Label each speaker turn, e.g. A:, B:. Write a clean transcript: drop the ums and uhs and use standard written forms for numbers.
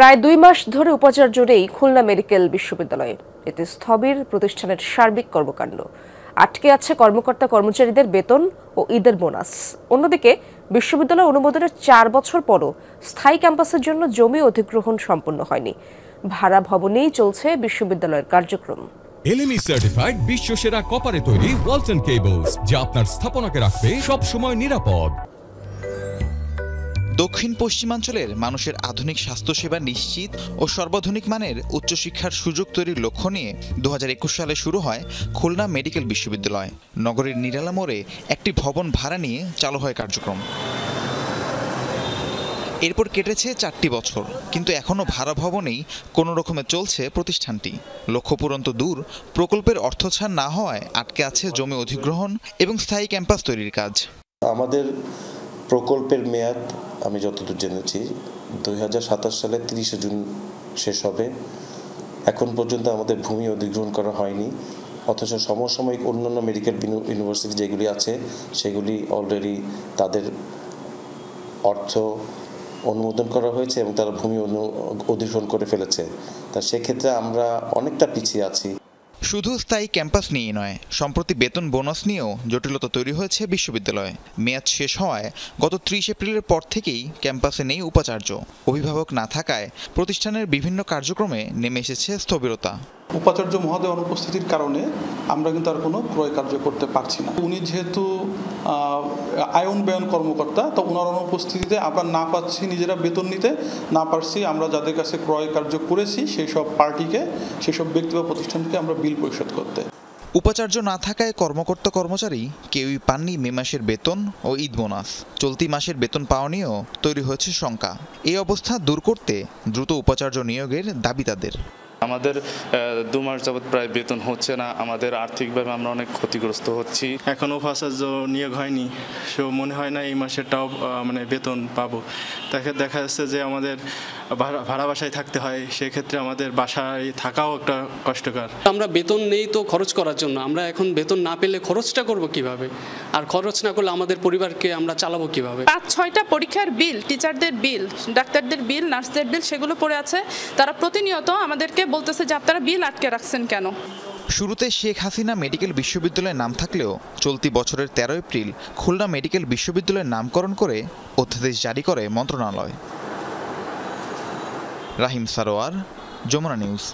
A: প্রায় ২ মাস ধরে উপাচার্য নেই খুলনা মেডিকেল বিশ্ববিদ্যালয়ে। এতে স্থবির প্রতিষ্ঠানের সার্বিক কর্মকাণ্ড। আটকে আছে কর্মকর্তা কর্মচারীদের বেতন ও ঈদের বোনাস। অন্যদিকে বিশ্ববিদ্যালয় অনুমোদনের ৪ বছর পরও স্থায়ী ক্যাম্পাসের জন্য জমি অধিগ্রহণ সম্পন্ন হয়নি। ভাড়া ভবনেই চলছে বিশ্ববিদ্যালয়ের কার্যক্রম।
B: LME সার্টিফাইড বিশ্বসেরা কপারে তৈরি ওয়ালটন কেবলস, যা আপনার স্থাপনাকে রাখবে সব সময় নিরাপদ।
C: দক্ষিণ পশ্চিমাঞ্চলের মানুষের আধুনিক স্বাস্থ্যসেবা নিশ্চিত ও সর্বাধুনিক মানের উচ্চশিক্ষার সুযোগ তৈরির লক্ষ্য নিয়ে ২০২১ সালে শুরু হয় খুলনা মেডিকেল বিশ্ববিদ্যালয়। নগরীর নিরালা মোড়ে একটি ভবন ভাড়া নিয়ে চালু হয় কার্যক্রম। এরপর কেটেছে ৪টি বছর, কিন্তু এখনও ভাড়া ভবনেই কোনো রকমে চলছে প্রতিষ্ঠানটি। লক্ষ্যপূরণ তো দূর, প্রকল্পের অর্থছাড় না হওয়ায় আটকে আছে জমি অধিগ্রহণ এবং স্থায়ী ক্যাম্পাস তৈরির কাজ।
D: আমাদের প্রকল্পের মেয়াদ আমি যতদূর জেনেছি ২০২৭ সালের ৩০শে জুন শেষ হবে। এখন পর্যন্ত আমাদের ভূমি অধিগ্রহণ করা হয়নি, অথচ সমসাময়িক অন্যান্য মেডিকেল ইউনিভার্সিটি যেগুলি আছে সেগুলি অলরেডি তাদের অর্থ অনুমোদন করা হয়েছে এবং তারা ভূমি অধিগ্রহণ করে ফেলেছে। তা সেক্ষেত্রে আমরা অনেকটা পিছিয়ে আছি।
C: শুধু স্থায়ী ক্যাম্পাস নিয়ে নয়, সম্প্রতি বেতন বোনাস নিয়েও জটিলতা তৈরি হয়েছে বিশ্ববিদ্যালয়ে। মেয়াদ শেষ হওয়ায় গত ৩০ এপ্রিলের পর থেকেই ক্যাম্পাসে নেই উপাচার্য। অভিভাবক না থাকায় প্রতিষ্ঠানের বিভিন্ন কার্যক্রমে নেমে এসেছে স্থবিরতা।
E: উপাচার্য মহোদয় অনুপস্থিতির কারণে আমরা কিন্তু আর কোনো ক্রয় কার্য করতে পারছি না। উনি যেহেতু আয়ন ব্যয়ন কর্মকর্তা, তো ওনার অনুপস্থিতিতে আমরা না পাচ্ছি নিজেরা বেতন নিতে, না পারছি আমরা যাদের কাছে ক্রয় কার্য করেছি সেই সব পার্টিকে, সেই সব ব্যক্তি বা প্রতিষ্ঠানকে আমরা বিল পরিশোধ করতে।
C: উপাচার্য না থাকায় কর্মকর্তা কর্মচারী কেউই পাননি মে মাসের বেতন ও ঈদ বোনাস। চলতি মাসের বেতন পাওয়া নিয়েও তৈরি হয়েছে শঙ্কা। এই অবস্থা দূর করতে দ্রুত উপাচার্য নিয়োগের দাবি তাদের।
F: আমাদের ২ মাস যাবৎ প্রায় বেতন হচ্ছে না, আমাদের আর্থিকভাবে আমরা অনেক ক্ষতিগ্রস্ত হচ্ছি।
G: এখনও উপাচার্য নিয়োগ হয়নি, সো মনে হয় না এই মাসেরটাও বেতন পাবো। দেখা যাচ্ছে যে আমাদের ভাড়া বাসায় থাকতে হয়, সেক্ষেত্রে আমাদের বাসায় থাকাও একটা কষ্টকর।
H: আমরা বেতন নেই তো খরচ করার জন্য, আমরা এখন বেতন না পেলে খরচটা করব কিভাবে, আর খরচ না করলে আমাদের পরিবারকে আমরা চালাবো কিভাবে।
I: ৫-৬টা পরীক্ষার বিল, টিচারদের বিল, ডাক্তারদের বিল, নার্সদের বিল সেগুলো পড়ে আছে। তারা প্রতিনিয়ত আমাদেরকে বলতেছে যে আপনারা বিল আটকে রাখছেন কেন।
C: শুরুতে শেখ হাসিনা মেডিকেল বিশ্ববিদ্যালয়ের নাম থাকলেও চলতি বছরের ১৩ এপ্রিল খুলনা মেডিকেল বিশ্ববিদ্যালয়ের নামকরণ করে অধ্যাদেশ জারি করে মন্ত্রণালয়। রাহিম সারোয়ার, যমুনা নিউজ।